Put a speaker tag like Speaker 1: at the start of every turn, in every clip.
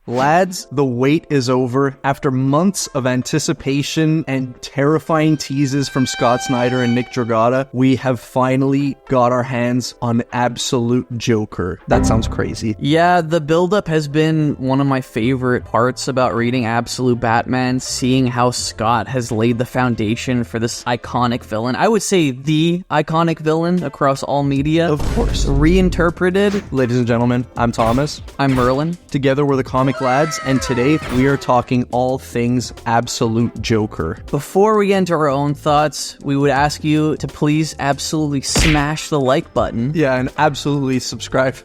Speaker 1: Lads, the wait is over. After months of anticipation and terrifying teases from Scott Snyder and Nick Dragotta, we have finally got our hands on Absolute Joker. That sounds crazy.
Speaker 2: Yeah, the buildup has been one of my favorite parts about reading Absolute Batman, seeing how Scott has laid the foundation for this iconic villain. I would say the iconic villain across all media.
Speaker 1: Of course.
Speaker 2: Reinterpreted.
Speaker 1: Ladies and gentlemen, I'm Thomas.
Speaker 2: I'm Merlin.
Speaker 1: Together we're the Comic Lads, and today we are talking all things Absolute Joker.
Speaker 2: Before we get into our own thoughts, we would ask you to please absolutely smash the like button.
Speaker 1: Yeah, and absolutely subscribe.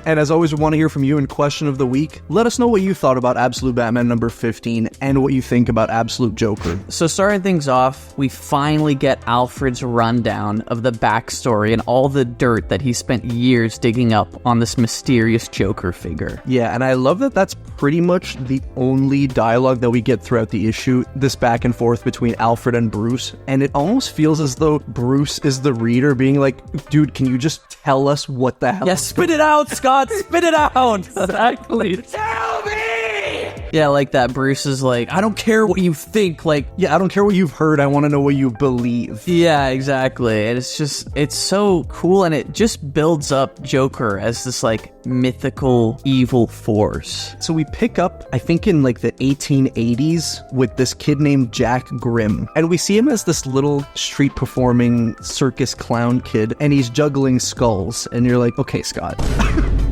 Speaker 1: And as always, we want to hear from you in Question of the Week. Let us know what you thought about Absolute Batman number 15 and what you think about Absolute Joker.
Speaker 2: So starting things off, we finally get Alfred's rundown of the backstory and all the dirt that he spent years digging up on this mysterious Joker figure.
Speaker 1: Yeah, and I love that that's pretty much the only dialogue that we get throughout the issue, this back and forth between Alfred and Bruce, and it almost feels as though Bruce is the reader being like, dude, can you just tell us what the hell?
Speaker 2: Yeah, spit it out, Scott, spit it out! Exactly.
Speaker 1: Tell me!
Speaker 2: Yeah, like that. Bruce is like, I don't care what you think, like...
Speaker 1: Yeah, I don't care what you've heard, I want to know what you believe.
Speaker 2: Yeah, exactly. And it's just, it's so cool, and it just builds up Joker as this, like, mythical evil force.
Speaker 1: So we pick up, I think in like the 1880s, with this kid named Jack Grimm. And we see him as this little street performing circus clown kid, and he's juggling skulls. And you're like, okay, Scott.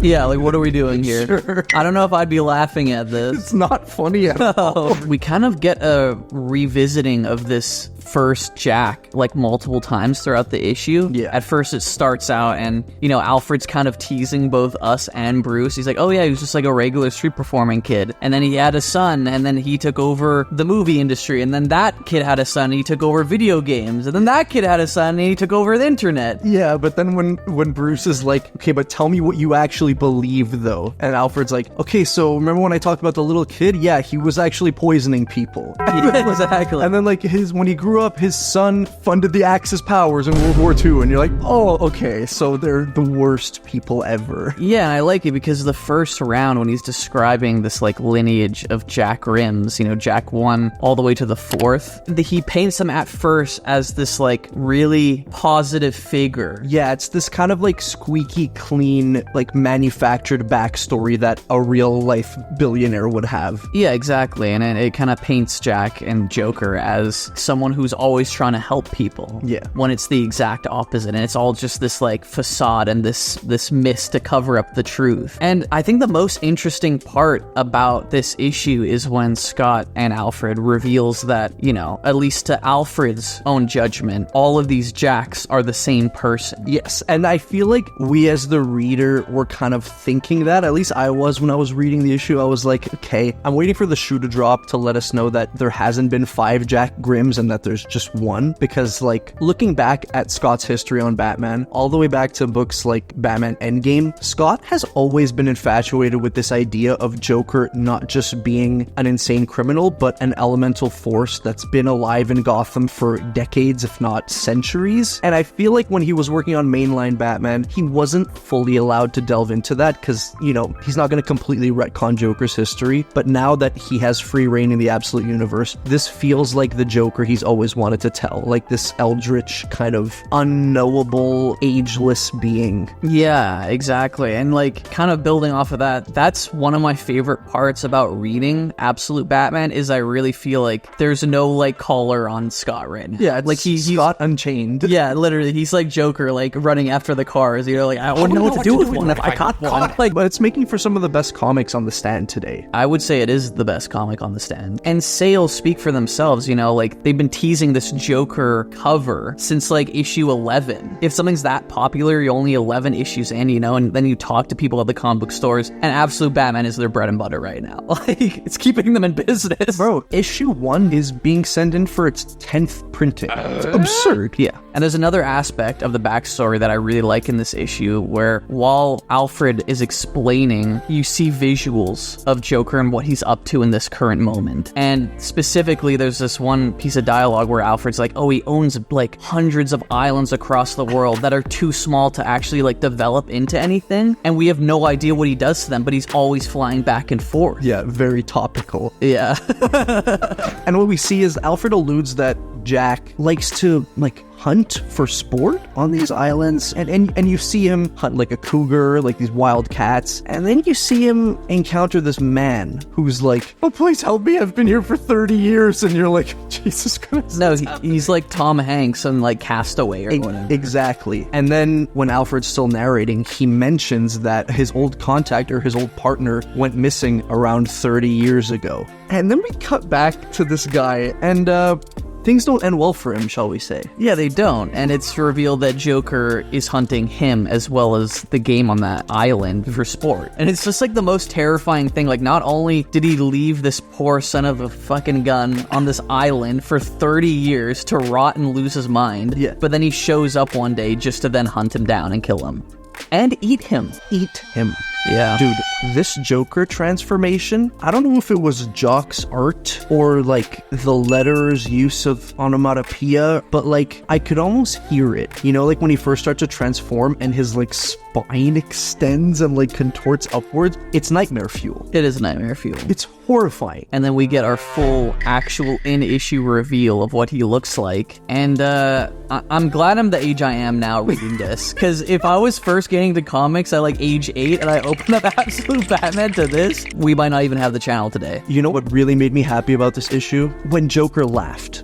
Speaker 2: Yeah, like, what are we doing here?
Speaker 1: Sure.
Speaker 2: I don't know if I'd be laughing at this.
Speaker 1: It's not funny at all.
Speaker 2: We kind of get a revisiting of this first Jack, like, multiple times throughout the issue.
Speaker 1: Yeah.
Speaker 2: At first it starts out and, you know, Alfred's kind of teasing both us and Bruce. He's like, oh yeah, he was just like a regular street performing kid. And then he had a son, and then he took over the movie industry. And then that kid had a son, and he took over video games. And then that kid had a son, and he took over the internet.
Speaker 1: Yeah, but then when Bruce is like, okay, but tell me what you actually believe, though. And Alfred's like, okay, so remember when I talked about the little kid? Yeah, he was actually poisoning people.
Speaker 2: Yeah, exactly.
Speaker 1: And then, like, when he grew up, his son funded the Axis powers in World War II, and you're like, oh, okay, so they're the worst people ever.
Speaker 2: Yeah, and I like it because the first round, when he's describing this, like, lineage of Jack Grimms, you know, Jack 1 all the way to the 4th, he paints them at first as this, like, really positive figure.
Speaker 1: Yeah, it's this kind of, like, squeaky clean, like, manufactured backstory that a real-life billionaire would have.
Speaker 2: Yeah, exactly, and it kind of paints Jack and Joker as someone who's always trying to help people.
Speaker 1: Yeah.
Speaker 2: When it's the exact opposite, and it's all just this, like, facade and this mist to cover up the truth. And I think the most interesting part about this issue is when Scott and Alfred reveals that, you know, at least to Alfred's own judgment, all of these Jacks are the same person.
Speaker 1: Yes, and I feel like we as the reader were kind of thinking that. At least I was when I was reading the issue. I was like, okay, I'm waiting for the shoe to drop to let us know that there hasn't been 5 Jack Grimms and that there's just one. Because, like, looking back at Scott's history on Batman, all the way back to books like Batman Endgame, Scott has always been infatuated with this idea of Joker not just being an insane criminal, but an elemental force that's been alive in Gotham for decades, if not centuries. And I feel like when he was working on mainline Batman, he wasn't fully allowed to delve into that because, you know, he's not going to completely retcon Joker's history. But now that he has free reign in the Absolute Universe, this feels like the Joker he's always wanted to tell. Like this eldritch, kind of unknowable, ageless being.
Speaker 2: Yeah, exactly. And, like, kind of building off of that, that's one of my favorite parts about reading Absolute Batman is I really feel like there's no, like, collar on Scott right now.
Speaker 1: Yeah, like he's Scott Unchained.
Speaker 2: Yeah, literally, he's like Joker, like, running after the cars. You know, like, I wouldn't know what to do with one if I caught one. Like,
Speaker 1: but it's making for some of the best comics on the stand today.
Speaker 2: I would say it is the best comic on the stand. And sales speak for themselves, you know, like, they've been teasing this Joker cover since, like, issue 11. If something's that popular, you're only 11 issues in, you know, and then you talk to people at the comic book stores, and Absolute Batman is their bread and butter right now. Like, it's keeping them in business.
Speaker 1: Bro, issue 1 is being sent in for its 10th printing. It's absurd.
Speaker 2: Yeah. And there's another aspect of the backstory that I really like in this issue where while Alfred is explaining, you see visuals of Joker and what he's up to in this current moment. And specifically, there's this one piece of dialogue monologue where Alfred's like, oh, he owns like hundreds of islands across the world that are too small to actually like develop into anything, and we have no idea what he does to them, but he's always flying back and forth.
Speaker 1: Yeah, very topical.
Speaker 2: Yeah.
Speaker 1: And what we see is Alfred alludes that Jack likes to like hunt for sport on these islands, and you see him hunt like a cougar, like these wild cats, and then you see him encounter this man who's like, oh, please help me, I've been here for 30 years, and you're like, Jesus Christ.
Speaker 2: No, he's like Tom Hanks and like Castaway or whatever.
Speaker 1: Exactly. And then when Alfred's still narrating, he mentions that his old contact or his old partner went missing around 30 years ago. And then we cut back to this guy, and things don't end well for him, shall we say.
Speaker 2: Yeah, they don't. And it's revealed that Joker is hunting him as well as the game on that island for sport. And it's just like the most terrifying thing. Like, not only did he leave this poor son of a fucking gun on this island for 30 years to rot and lose his mind, but then he shows up one day just to then hunt him down and kill him. And eat him.
Speaker 1: Eat him.
Speaker 2: Yeah.
Speaker 1: Dude, this Joker transformation, I don't know if it was Jock's art or like the letter's use of onomatopoeia, but like I could almost hear it. You know, like when he first starts to transform and his like spine extends and like contorts upwards. It's nightmare fuel.
Speaker 2: It is nightmare fuel.
Speaker 1: It's horrifying.
Speaker 2: And then we get our full actual in-issue reveal of what he looks like. And I'm glad I'm the age I am now reading this. Because if I was first getting into comics at like age 8 and I opened up Absolute Batman to this, we might not even have the channel today.
Speaker 1: You know what really made me happy about this issue? When Joker laughed.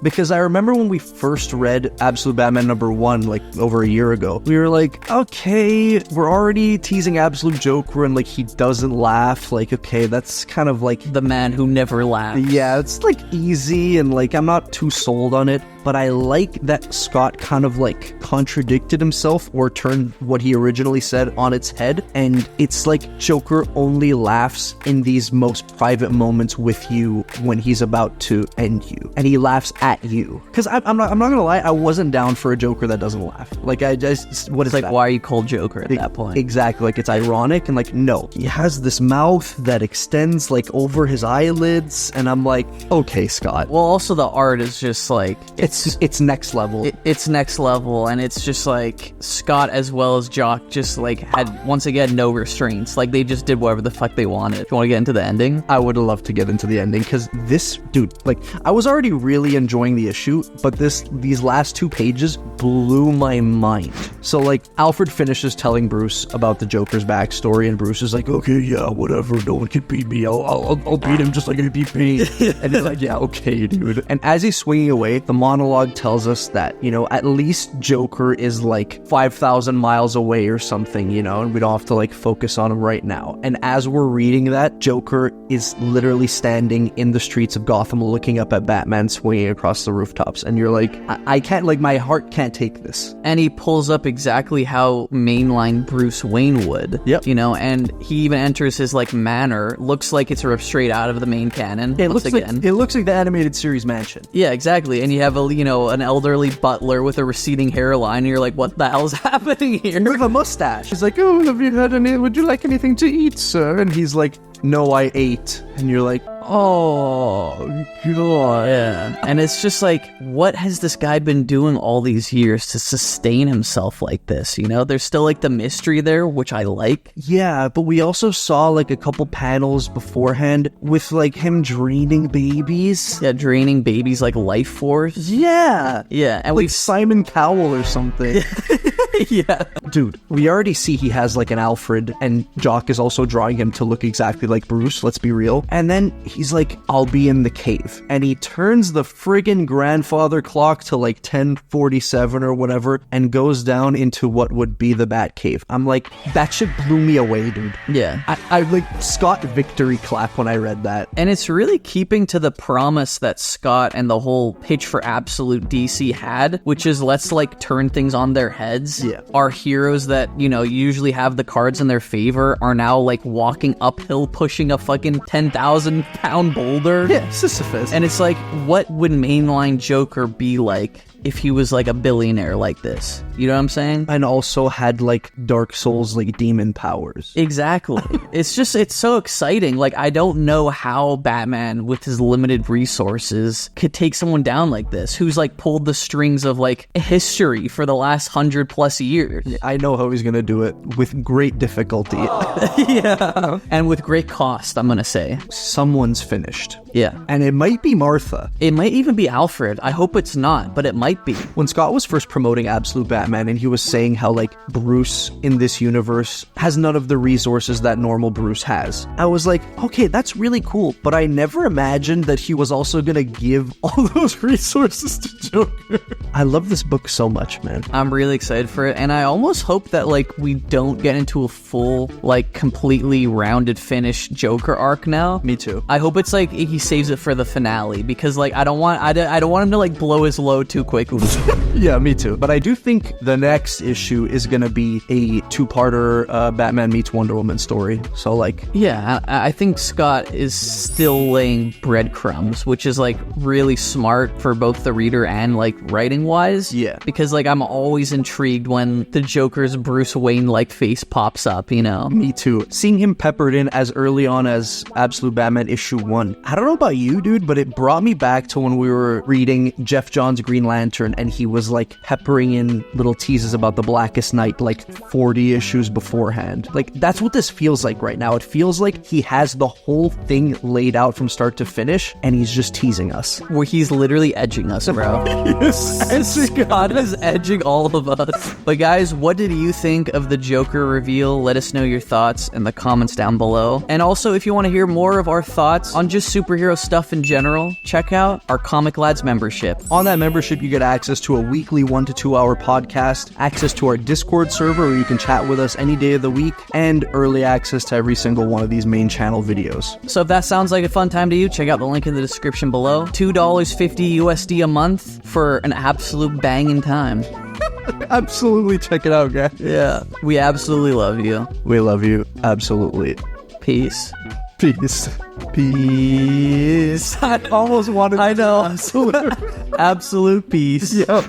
Speaker 1: Because I remember when we first read Absolute Batman #1 like over a year ago, we were like, okay, we're already teasing Absolute Joker and like he doesn't laugh. Like, okay, that's kind of like
Speaker 2: the man who never laughs.
Speaker 1: Yeah, it's like easy and like I'm not too sold on it, but I like that Scott kind of like contradicted himself or turned what he originally said on its head, and it's like Joker only laughs in these most private moments with you when he's about to end you, and he laughs at you. Because I'm not gonna lie, I wasn't down for a Joker that doesn't laugh. Like I just, what is
Speaker 2: like
Speaker 1: that?
Speaker 2: Why are you called Joker at that point?
Speaker 1: Exactly, like it's ironic and like no, he has this mouth that extends like over his eyelids, and I'm like, okay, Scott.
Speaker 2: Well, also the art is just like
Speaker 1: it's next level.
Speaker 2: It's next level, and it's just like Scott as well as Jock just like had once again no restraints. Like they just did whatever the fuck they wanted. Do you want to get into the ending?
Speaker 1: I would love to get into the ending because this dude, like I was already really enjoying the issue, but these last 2 pages blew my mind. So like Alfred finishes telling Bruce about the Joker's backstory, and Bruce is like, okay, yeah, whatever, no one can beat me. I'll beat him just like I beat me. And he's like, yeah, okay, dude. And as he's swinging away, the monologue tells us that, you know, at least Joker is like 5,000 miles away or something, you know, and we don't have to like focus on him right now. And as we're reading that, Joker is literally standing in the streets of Gotham looking up at Batman swinging across the rooftops, and you're like, I can't, like my heart can't take this.
Speaker 2: And he pulls up exactly how mainline Bruce Wayne would.
Speaker 1: Yep.
Speaker 2: You know, and he even enters his like manor. Looks like it's ripped straight out of the main canon.
Speaker 1: It looks like the animated series mansion.
Speaker 2: Yeah, exactly. And you have an elderly butler with a receding hairline, and you're like, what the hell's happening here?
Speaker 1: With a mustache. He's like, oh, would you like anything to eat, sir? And he's like, no, I ate. And you're like, oh, God.
Speaker 2: Yeah. And it's just like, what has this guy been doing all these years to sustain himself like this? You know, there's still like the mystery there, which I like.
Speaker 1: Yeah, but we also saw like a couple panels beforehand with like him draining babies.
Speaker 2: Yeah, draining babies like life force.
Speaker 1: Yeah.
Speaker 2: Yeah. And
Speaker 1: like Simon Cowell or something.
Speaker 2: Yeah.
Speaker 1: Dude, we already see he has like an Alfred, and Jock is also drawing him to look exactly like Bruce, let's be real. And then he's like, I'll be in the cave. And he turns the friggin' grandfather clock to like 10:47 or whatever and goes down into what would be the Bat Cave. I'm like, that shit blew me away, dude.
Speaker 2: Yeah.
Speaker 1: I like Scott victory clap when I read that.
Speaker 2: And it's really keeping to the promise that Scott and the whole pitch for Absolute DC had, which is let's like turn things on their heads.
Speaker 1: Yeah.
Speaker 2: Our heroes that, you know, usually have the cards in their favor are now like walking uphill pushing a fucking 10,000 pound boulder.
Speaker 1: Yeah, Sisyphus.
Speaker 2: And it's like, what would mainline Joker be like if he was like a billionaire like this. You know what I'm saying?
Speaker 1: And also had like Dark Souls like demon powers.
Speaker 2: Exactly. It's so exciting. Like, I don't know how Batman with his limited resources could take someone down like this, who's like pulled the strings of like history for the last 100+ years.
Speaker 1: I know how he's gonna do it with great difficulty.
Speaker 2: Yeah. And with great cost, I'm gonna say.
Speaker 1: Someone's finished.
Speaker 2: Yeah.
Speaker 1: And it might be Martha.
Speaker 2: It might even be Alfred. I hope it's not, but it might be.
Speaker 1: When Scott was first promoting Absolute Batman and he was saying how like Bruce in this universe has none of the resources that normal Bruce has, I was like, okay, that's really cool, but I never imagined that he was also gonna give all those resources to Joker. I love this book so much, man.
Speaker 2: I'm really excited for it, and I almost hope that like we don't get into a full, like completely rounded finished Joker arc now.
Speaker 1: Me too.
Speaker 2: I hope it's like he saves it for the finale, because like I don't want him to like blow his load too quickly.
Speaker 1: Yeah, me too. But I do think the next issue is gonna be a two-parter Batman meets Wonder Woman story. So like,
Speaker 2: yeah, I think Scott is still laying breadcrumbs, which is like really smart for both the reader and like writing wise.
Speaker 1: Yeah.
Speaker 2: Because like I'm always intrigued when the Joker's Bruce Wayne like face pops up, you know?
Speaker 1: Me too. Seeing him peppered in as early on as Absolute Batman issue 1. I don't know about you, dude, but it brought me back to when we were reading Jeff Johns' Green Lantern and he was like peppering in little teases about the Blackest Night like 40 issues beforehand. Like, that's what this feels like right now. It feels like he has the whole thing laid out from start to finish and he's just teasing us.
Speaker 2: Where he's literally edging us, bro. Scott is edging all of us. But guys, what did you think of the Joker reveal? Let us know your thoughts in the comments down below. And also, if you want to hear more of our thoughts on just superhero stuff in general, check out our Comic Lads membership.
Speaker 1: On that membership, you get access to a weekly 1 to 2 hour podcast, access to our Discord server where you can chat with us any day of the week, and early access to every single one of these main channel videos.
Speaker 2: So if that sounds like a fun time to you, check out the link in the description below. $2.50 USD a month for an absolute banging time.
Speaker 1: Absolutely check it out, guys.
Speaker 2: Yeah, we absolutely love you.
Speaker 1: We love you. Absolutely.
Speaker 2: Peace.
Speaker 1: Peace.
Speaker 2: Peace.
Speaker 1: I almost wanted to.
Speaker 2: I know. Absolute peace.
Speaker 1: Yep.